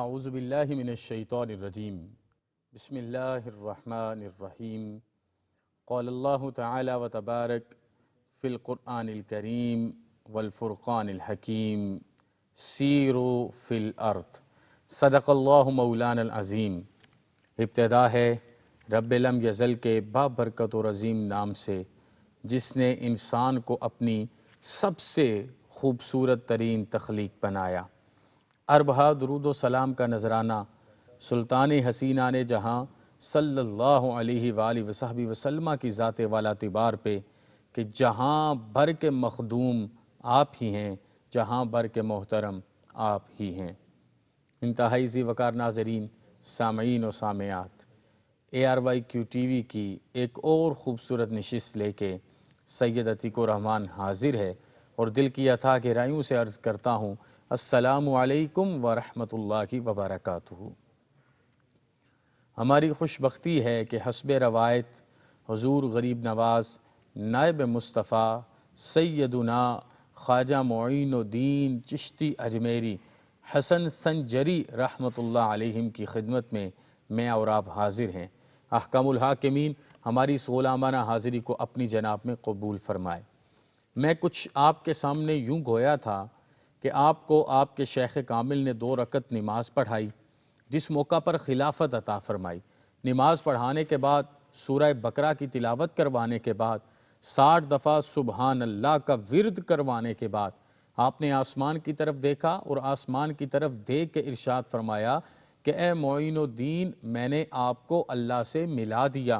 اعوذ باللہ من الشیطان الرجیم بسم اللہ الرحمن الرحیم قال اللہ تعالی و تبارک فی القرآن الکریم والفرقان الحکیم سیروا فی الارض صدق اللہ مولانا العظیم۔ ابتدا ہے رب لم یزل کے بابرکت و عظیم نام سے، جس نے انسان کو اپنی سب سے خوبصورت ترین تخلیق بنایا۔ اربہا درود و سلام کا نذرانہ سلطان حسینہ نے جہاں صلی اللہ علیہ وآلہ وصحبہ وسلم کی ذات والا اعتبار پہ کہ جہاں بھر کے مخدوم آپ ہی ہیں، جہاں بھر کے محترم آپ ہی ہیں۔ انتہائی ذی وقار ناظرین، سامعین و سامعات، ARYQ TV کی ایک اور خوبصورت نشست لے کے سید عتیق الرحمن حاضر ہے اور دل کی عطا گہرائیوں سے عرض کرتا ہوں السلام علیکم ورحمۃ اللہ وبرکاتہ۔ ہماری خوش بختی ہے کہ حسب روایت حضور غریب نواز نائب مصطفیٰ سیدنا خواجہ معین الدین چشتی اجمیری حسن سنجری رحمۃ اللہ علیہم کی خدمت میں اور آپ حاضر ہیں۔ احکام الحاکمین ہماری اس غلامانہ حاضری کو اپنی جناب میں قبول فرمائے۔ میں کچھ آپ کے سامنے یوں گویا تھا کہ آپ کو آپ کے شیخ کامل نے 2 رکعت نماز پڑھائی، جس موقع پر خلافت عطا فرمائی۔ نماز پڑھانے کے بعد سورہ بقرہ کی تلاوت کروانے کے بعد 60 دفعہ سبحان اللہ کا ورد کروانے کے بعد آپ نے آسمان کی طرف دیکھا اور آسمان کی طرف دیکھ کے ارشاد فرمایا کہ اے معین الدین، میں نے آپ کو اللہ سے ملا دیا۔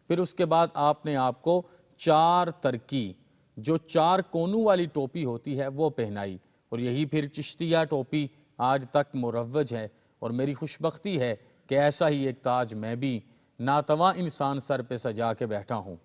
پھر اس کے بعد آپ نے آپ کو 4 ترکی، جو 4 کونوں والی ٹوپی ہوتی ہے، وہ پہنائی، اور یہی پھر چشتیہ ٹوپی آج تک مروج ہے۔ اور میری خوش بختی ہے کہ ایسا ہی ایک تاج میں بھی ناتواں انسان سر پہ سجا کے بیٹھا ہوں۔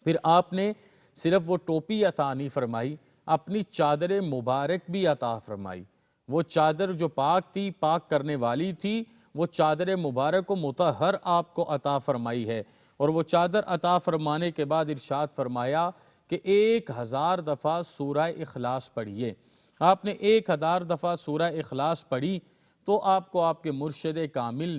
پھر آپ نے صرف وہ ٹوپی عطا نہیں فرمائی، اپنی چادر مبارک بھی عطا فرمائی۔ وہ چادر جو پاک تھی، پاک کرنے والی تھی، وہ چادر مبارک و مطہر آپ کو عطا فرمائی ہے۔ اور وہ چادر عطا فرمانے کے بعد ارشاد فرمایا کہ 1000 دفعہ سورہ اخلاص پڑھیے۔ آپ نے 1000 دفعہ سورہ اخلاص پڑھی تو آپ کو آپ کے مرشد کامل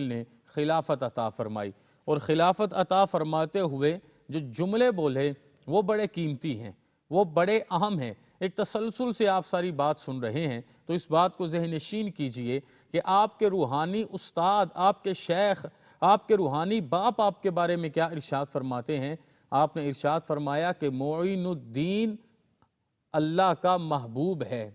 نے خلافت عطا فرمائی۔ اور خلافت عطا فرماتے ہوئے جو جملے بولے وہ بڑے قیمتی ہیں، وہ بڑے اہم ہیں۔ ایک تسلسل سے آپ ساری بات سن رہے ہیں تو اس بات کو ذہن نشین کیجئے کہ آپ کے روحانی استاد، آپ کے شیخ، آپ کے روحانی باپ آپ کے بارے میں کیا ارشاد فرماتے ہیں۔ آپ نے ارشاد فرمایا کہ معین الدین اللہ کا محبوب ہے۔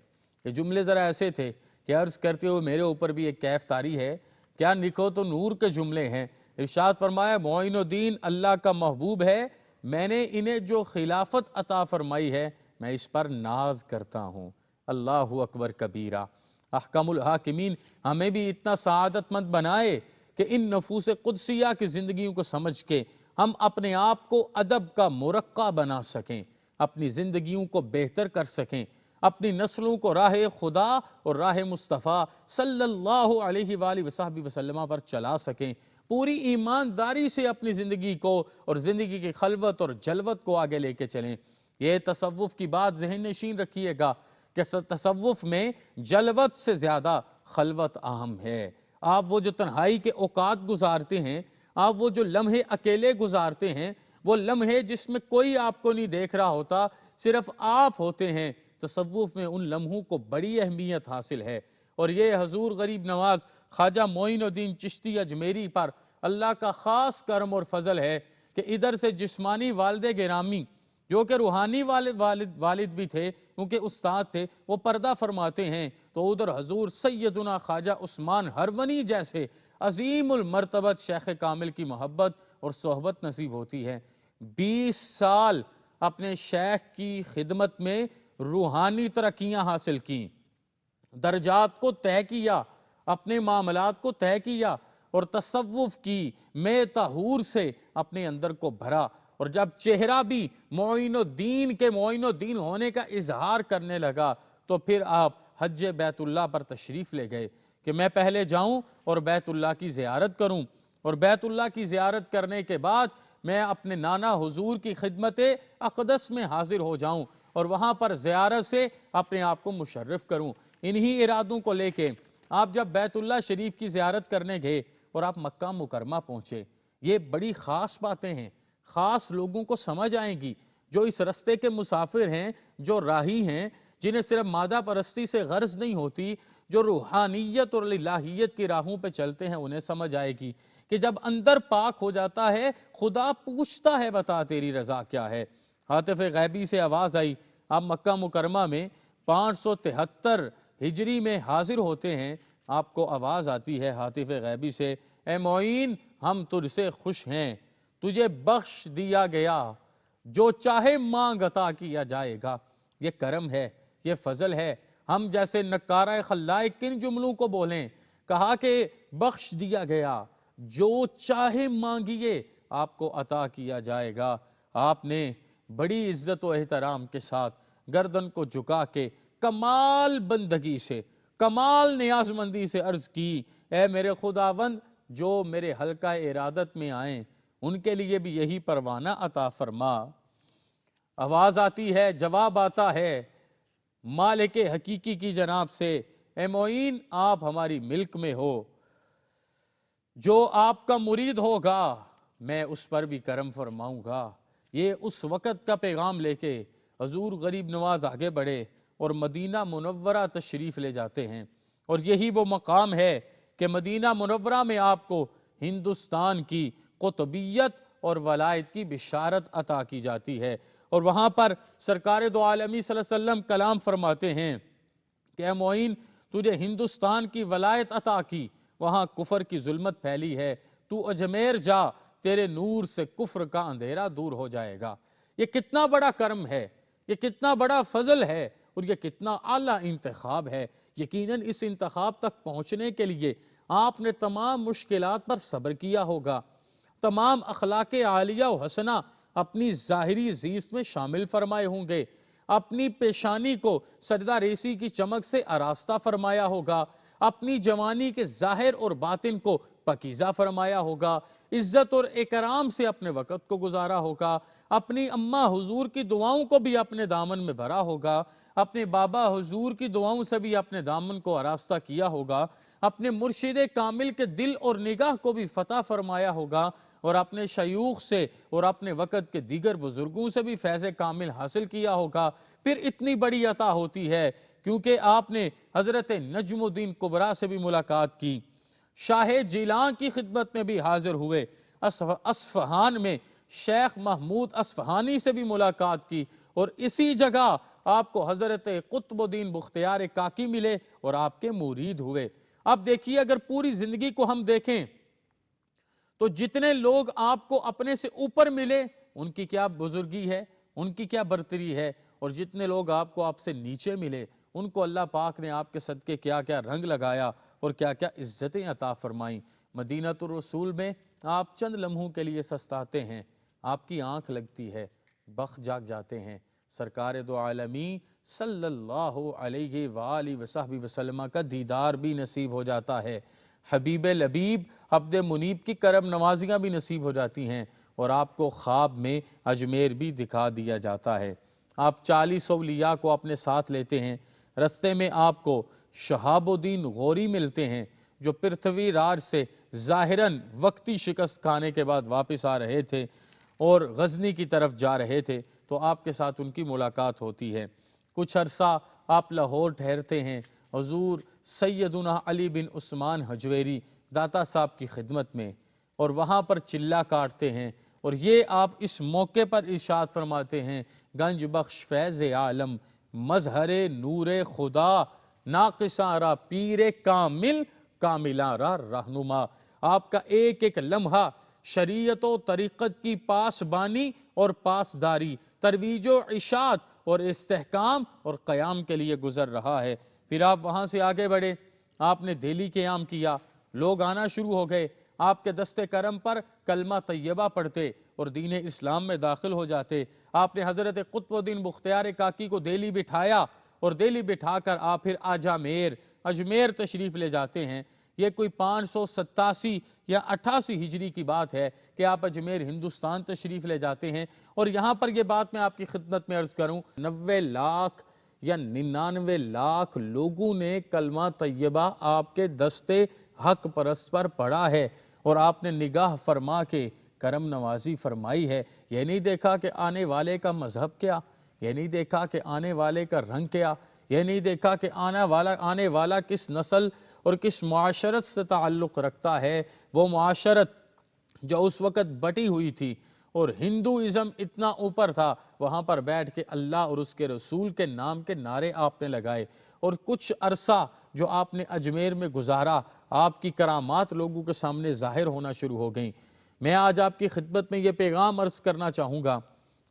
یہ جملے ذرا ایسے تھے کہ عرض کرتے ہوئے میرے اوپر بھی ایک کیف طاری ہے، کیا نکو تو نور کے جملے ہیں۔ ارشاد فرمایا معین الدین اللہ کا محبوب ہے، میں نے انہیں جو خلافت عطا فرمائی ہے میں اس پر ناز کرتا ہوں۔ اللہ اکبر کبیرہ۔ احکام الحاکمین ہمیں بھی اتنا سعادت مند بنائے کہ ان نفوس قدسیہ کی زندگیوں کو سمجھ کے ہم اپنے آپ کو ادب کا مرقع بنا سکیں، اپنی زندگیوں کو بہتر کر سکیں، اپنی نسلوں کو راہ خدا اور راہ مصطفیٰ صلی اللہ علیہ وآلہ وصحبہ وسلم پر چلا سکیں، پوری ایمانداری سے اپنی زندگی کو اور زندگی کی خلوت اور جلوت کو آگے لے کے چلیں۔ یہ تصوف کی بات ذہن نشین رکھیے گا کہ تصوف میں جلوت سے زیادہ خلوت اہم ہے۔ آپ وہ جو تنہائی کے اوقات گزارتے ہیں، آپ وہ جو لمحے اکیلے گزارتے ہیں، وہ لمحے جس میں کوئی آپ کو نہیں دیکھ رہا ہوتا، صرف آپ ہوتے ہیں، تصوف میں ان لمحوں کو بڑی اہمیت حاصل ہے۔ اور یہ حضور غریب نواز خواجہ معین الدین چشتی اجمیری پر اللہ کا خاص کرم اور فضل ہے کہ ادھر سے جسمانی والد گرامی جو کہ روحانی والد بھی تھے، کیونکہ استاد تھے، وہ پردہ فرماتے ہیں، تو ادھر حضور سیدنا خواجہ عثمان ہرونی جیسے عظیم المرتبت شیخ کامل کی محبت اور صحبت نصیب ہوتی ہے۔ 20 سال اپنے شیخ کی خدمت میں روحانی ترقیاں حاصل کی، درجات کو طے کیا، اپنے معاملات کو طے کیا اور تصوف کی میں طہور سے اپنے اندر کو بھرا۔ اور جب چہرہ بھی معین الدین کے معین الدین ہونے کا اظہار کرنے لگا تو پھر آپ حج بیت اللہ پر تشریف لے گئے کہ میں پہلے جاؤں اور بیت اللہ کی زیارت کروں، اور بیت اللہ کی زیارت کرنے کے بعد میں اپنے نانا حضور کی خدمت اقدس میں حاضر ہو جاؤں اور وہاں پر زیارت سے اپنے آپ کو مشرف کروں۔ انہی ارادوں کو لے کے آپ جب بیت اللہ شریف کی زیارت کرنے گئے اور آپ مکہ مکرمہ پہنچے، یہ بڑی خاص باتیں ہیں، خاص لوگوں کو سمجھ آئیں گی جو اس رستے کے مسافر ہیں، جو راہی ہیں، جنہیں صرف مادہ پرستی سے غرض نہیں ہوتی، جو روحانیت اور الہیت کی راہوں پہ چلتے ہیں، انہیں سمجھ آئے گی کہ جب اندر پاک ہو جاتا ہے خدا پوچھتا ہے بتا تیری رضا کیا ہے۔ ہاتف غیبی سے آواز آئی، آپ مکہ مکرمہ میں 573 ہجری میں حاضر ہوتے ہیں، آپ کو آواز آتی ہے ہاتف غیبی سے، اے معین ہم تجھ سے خوش ہیں، تجھے بخش دیا گیا، جو چاہے مانگ عطا کیا جائے گا۔ یہ کرم ہے، یہ فضل ہے۔ ہم جیسے نکارہ خلائق کن جملوں کو بولیں، کہا کہ بخش دیا گیا، جو چاہے مانگیے آپ کو عطا کیا جائے گا۔ آپ نے بڑی عزت و احترام کے ساتھ گردن کو جھکا کے کمال بندگی سے، کمال نیاز مندی سے عرض کی، اے میرے خداوند جو میرے حلقہ ارادت میں آئیں ان کے لیے بھی یہی پروانہ عطا فرما۔ آواز آتی ہے، جواب آتا ہے مالک حقیقی کی جناب سے، اے معین آپ ہماری ملک میں ہو، جو آپ کا مرید ہوگا میں اس پر بھی کرم فرماؤں گا۔ یہ اس وقت کا پیغام لے کے حضور غریب نواز آگے بڑھے اور مدینہ منورہ تشریف لے جاتے ہیں، اور یہی وہ مقام ہے کہ مدینہ منورہ میں آپ کو ہندوستان کی قطبیت اور ولایت کی بشارت عطا کی جاتی ہے، اور وہاں پر سرکار دو عالمی صلی اللہ علیہ وسلم کلام فرماتے ہیں کہ اے معین تجھے ہندوستان کی ولایت عطا کی، وہاں کفر کی ظلمت پھیلی ہے، تو اجمیر جا، تیرے نور سے کفر کا اندھیرا دور ہو جائے گا۔ یہ کتنا بڑا کرم ہے، یہ کتنا بڑا فضل ہے، اور یہ کتنا اعلیٰ انتخاب ہے۔ یقیناً اس انتخاب تک پہنچنے کے لیے آپ نے تمام مشکلات پر صبر کیا ہوگا، تمام اخلاق عالیہ و حسنہ اپنی ظاہری زیست میں شامل فرمائے ہوں گے، اپنی پیشانی کو سجدہ ریسی کی چمک سے آراستہ فرمایا ہوگا، اپنی جوانی کے ظاہر اور باطن کو پاکیزہ فرمایا ہوگا، عزت اور اکرام سے اپنے وقت کو گزارا ہوگا، اپنی اماں حضور کی دعاؤں کو بھی اپنے دامن میں بھرا ہوگا، اپنے بابا حضور کی دعاؤں سے بھی اپنے دامن کو آراستہ کیا ہوگا، اپنے مرشد کامل کے دل اور نگاہ کو بھی فتح فرمایا ہوگا، اور اپنے شیوخ سے اور اپنے وقت کے دیگر بزرگوں سے بھی فیض کامل حاصل کیا ہوگا۔ پھر اتنی بڑی عطا ہوتی ہے کیونکہ آپ نے حضرت نجم الدین کبریٰ سے بھی ملاقات کی، شاہ جیلان کی خدمت میں بھی حاضر ہوئے، اصفہان میں شیخ محمود اصفہانی سے بھی ملاقات کی، اور اسی جگہ آپ کو حضرت قطب الدین بختیار کاکی ملے اور آپ کے مرید ہوئے۔ اب دیکھیے اگر پوری زندگی کو ہم دیکھیں تو جتنے لوگ آپ کو اپنے سے اوپر ملے ان کی کیا بزرگی ہے، ان کی کیا برتری ہے، اور جتنے لوگ آپ کو آپ سے نیچے ملے ان کو اللہ پاک نے آپ کے صدقے کیا کیا رنگ لگایا اور کیا کیا عزتیں عطا فرمائیں۔ مدینہ الرسول میں آپ چند لمحوں کے لیے سستاتے ہیں، آپ کی آنکھ لگتی ہے، بخ جاگ جاتے ہیں، سرکار دو عالمی صلی اللہ علیہ وآلہ وصحبہ وسلم کا دیدار بھی نصیب ہو جاتا ہے، حبیب لبیب عبد منیب کی کرم نوازیاں بھی نصیب ہو جاتی ہیں، اور آپ کو خواب میں اجمیر بھی دکھا دیا جاتا ہے۔ آپ 40 اولیاء کو اپنے ساتھ لیتے ہیں، رستے میں آپ کو شہاب الدین غوری ملتے ہیں جو پرتھوی راج سے ظاہراً وقتی شکست کھانے کے بعد واپس آ رہے تھے اور غزنی کی طرف جا رہے تھے، تو آپ کے ساتھ ان کی ملاقات ہوتی ہے۔ کچھ عرصہ آپ لاہور ٹھہرتے ہیں حضور سیدنا علی بن عثمان حجویری داتا صاحب کی خدمت میں، اور وہاں پر چلہ کاٹتے ہیں، اور یہ آپ اس موقع پر ارشاد فرماتے ہیں، گنج بخش فیض عالم مظہر نور خدا، ناقصاں را پیر کامل کاملاں را رہنما۔ آپ کا ایک ایک لمحہ شریعت و طریقت کی پاسبانی اور پاسداری، ترویج و اشاعت اور استحکام اور قیام کے لیے گزر رہا ہے۔ پھر آپ وہاں سے آگے بڑھے، آپ نے دہلی قیام کیا، لوگ آنا شروع ہو گئے، آپ کے دست کرم پر کلمہ طیبہ پڑھتے اور دین اسلام میں داخل ہو جاتے۔ آپ نے حضرت قطب الدین بختیار کاکی کو دہلی بٹھایا، اور دہلی بٹھا کر آپ پھر اجمیر تشریف لے جاتے ہیں۔ یہ کوئی 587 یا 88 ہجری کی بات ہے کہ آپ اجمیر ہندوستان تشریف لے جاتے ہیں، اور یہاں پر یہ بات میں آپ کی خدمت میں عرض کروں 90 لاکھ یا 99 لاکھ لوگوں نے کلمہ طیبہ آپ کے دستے حق پرست پر پڑھا ہے، اور آپ نے نگاہ فرما کے کرم نوازی فرمائی ہے۔ یہ نہیں دیکھا کہ آنے والے کا مذہب کیا، یہ نہیں دیکھا کہ آنے والے کا رنگ کیا، یہ نہیں دیکھا کہ آنے والا کس نسل اور کس معاشرت سے تعلق رکھتا ہے۔ وہ معاشرت جو اس وقت بٹی ہوئی تھی اور ہندوازم اتنا اوپر تھا، وہاں پر بیٹھ کے اللہ اور اس کے رسول کے نام کے نعرے آپ نے لگائے، اور کچھ عرصہ جو آپ نے اجمیر میں گزارا، آپ کی کرامات لوگوں کے سامنے ظاہر ہونا شروع ہو گئیں۔ میں آج آپ کی خدمت میں یہ پیغام عرض کرنا چاہوں گا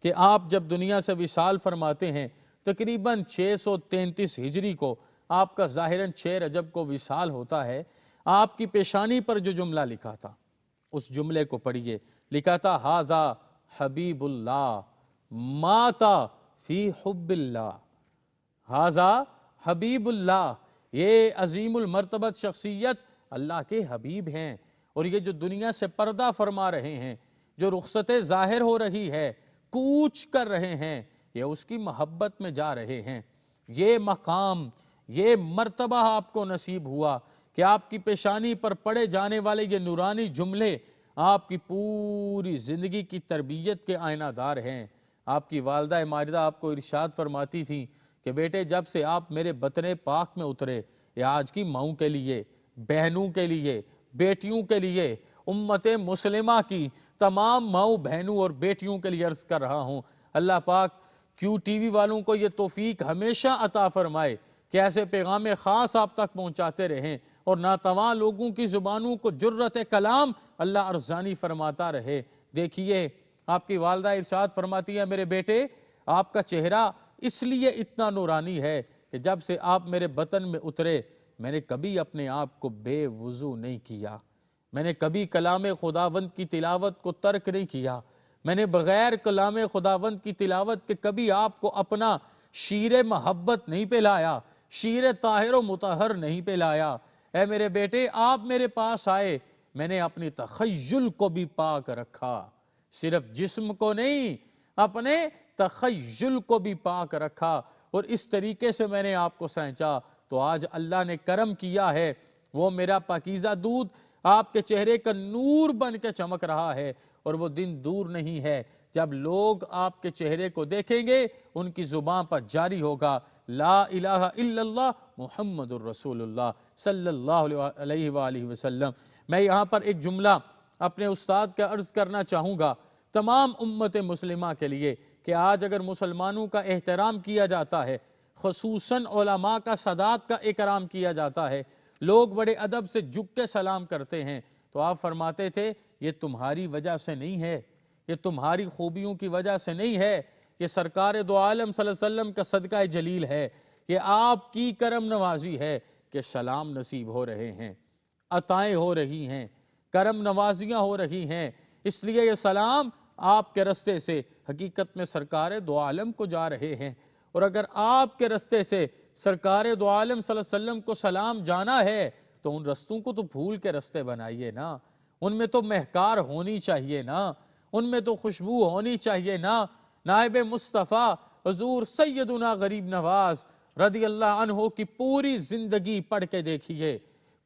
کہ آپ جب دنیا سے وصال فرماتے ہیں، تقریباً 633 ہجری کو آپ کا ظاہراً 6 رجب کو وصال ہوتا ہے، آپ کی پیشانی پر جو جملہ لکھا تھا اس جملے کو پڑھیے۔ لکھا تھا ھذا حبیب اللہ ماتا فی حب اللہ، ھذا حبیب اللہ، یہ عظیم المرتبت شخصیت اللہ کے حبیب ہیں، اور یہ جو دنیا سے پردہ فرما رہے ہیں، جو رخصت ظاہر ہو رہی ہے، کوچ کر رہے ہیں، یہ اس کی محبت میں جا رہے ہیں۔ یہ مقام، یہ مرتبہ آپ کو نصیب ہوا کہ آپ کی پیشانی پر پڑھے جانے والے یہ نورانی جملے آپ کی پوری زندگی کی تربیت کے آئینہ دار ہیں۔ آپ کی والدہ ماجدہ آپ کو ارشاد فرماتی تھیں کہ بیٹے جب سے آپ میرے بطن پاک میں اترے، یہ آج کی ماؤں کے لیے، بہنوں کے لیے، بیٹیوں کے لیے، امت مسلمہ کی تمام ماؤں بہنوں اور بیٹیوں کے لیے عرض کر رہا ہوں، اللہ پاک کیو ٹی وی والوں کو یہ توفیق ہمیشہ عطا فرمائے کہ ایسے پیغام خاص آپ تک پہنچاتے رہیں، اور ناتواں لوگوں کی زبانوں کو جرت کلام اللہ ارزانی فرماتا رہے۔ دیکھیے آپ کی والدہ ارشاد فرماتی ہے، میرے بیٹے آپ کا چہرہ اس لیے اتنا نورانی ہے کہ جب سے آپ میرے بطن میں اترے، میں نے کبھی اپنے آپ کو بے وضو نہیں کیا، میں نے کبھی کلام خداوند کی تلاوت کو ترک نہیں کیا، میں نے بغیر کلام خداوند کی تلاوت کے کبھی آپ کو اپنا شیر محبت نہیں پلایا، شیر طاہر و مطہر نہیں پلایا۔ اے میرے بیٹے آپ میرے پاس آئے، میں نے اپنی تخیل کو بھی پاک رکھا، صرف جسم کو نہیں، اپنے تخیل کو بھی پاک رکھا، اور اس طریقے سے میں نے آپ کو سینچا۔ تو آج اللہ نے کرم کیا ہے، وہ میرا پاکیزہ دودھ آپ کے چہرے کا نور بن کے چمک رہا ہے، اور وہ دن دور نہیں ہے جب لوگ آپ کے چہرے کو دیکھیں گے، ان کی زبان پر جاری ہوگا لا الہ الا اللہ محمد الرسول اللہ صلی اللہ علیہ وآلہ وسلم۔ میں یہاں پر ایک جملہ اپنے استاد کا عرض کرنا چاہوں گا تمام امت مسلمہ کے لیے کہ آج اگر مسلمانوں کا احترام کیا جاتا ہے، خصوصاً علماء کا سادات کا اکرام کیا جاتا ہے، لوگ بڑے ادب سے جھک کے سلام کرتے ہیں، تو آپ فرماتے تھے یہ تمہاری وجہ سے نہیں ہے، یہ تمہاری خوبیوں کی وجہ سے نہیں ہے، یہ سرکار دو عالم صلی اللہ علیہ وسلم کا صدقہ جلیل ہے، یہ آپ کی کرم نوازی ہے کہ سلام نصیب ہو رہے ہیں، عطائیں ہو رہی ہیں، کرم نوازیاں ہو رہی ہیں، اس لیے یہ سلام آپ کے رستے سے حقیقت میں سرکار دو عالم کو جا رہے ہیں، اور اگر آپ کے رستے سے سرکار دو عالم صلی اللہ علیہ وسلم کو سلام جانا ہے تو ان رستوں کو تو پھول کے رستے بنائیے نا، ان میں تو مہکار ہونی چاہیے نا، ان میں تو خوشبو ہونی چاہیے نا۔ نائب مصطفیٰ حضور سیدنا غریب نواز رضی اللہ عنہ کی پوری زندگی پڑھ کے دیکھیے،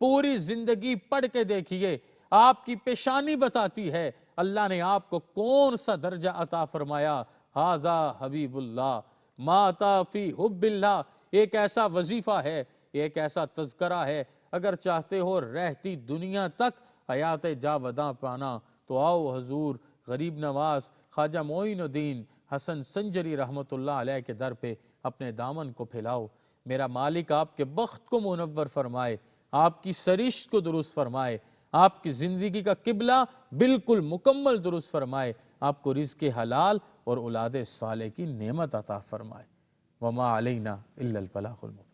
پوری زندگی پڑھ کے دیکھیے، آپ کی پیشانی بتاتی ہے اللہ نے آپ کو کون سا درجہ عطا فرمایا۔ ھذا حبیب اللہ ماتا فی حب اللہ، ایک ایسا وظیفہ ہے، ایک ایسا تذکرہ ہے، اگر چاہتے ہو رہتی دنیا تک حیات جاوداں پانا تو آؤ حضور غریب نواز خواجہ معین الدین حسن سنجری رحمت اللہ علیہ کے در پہ اپنے دامن کو پھیلاؤ۔ میرا مالک آپ کے بخت کو منور فرمائے، آپ کی سرشت کو درست فرمائے، آپ کی زندگی کا قبلہ بالکل مکمل درست فرمائے، آپ کو رزق حلال اور اولاد صالح کی نعمت عطا فرمائے۔ وما علینا الا البلاغ المبین۔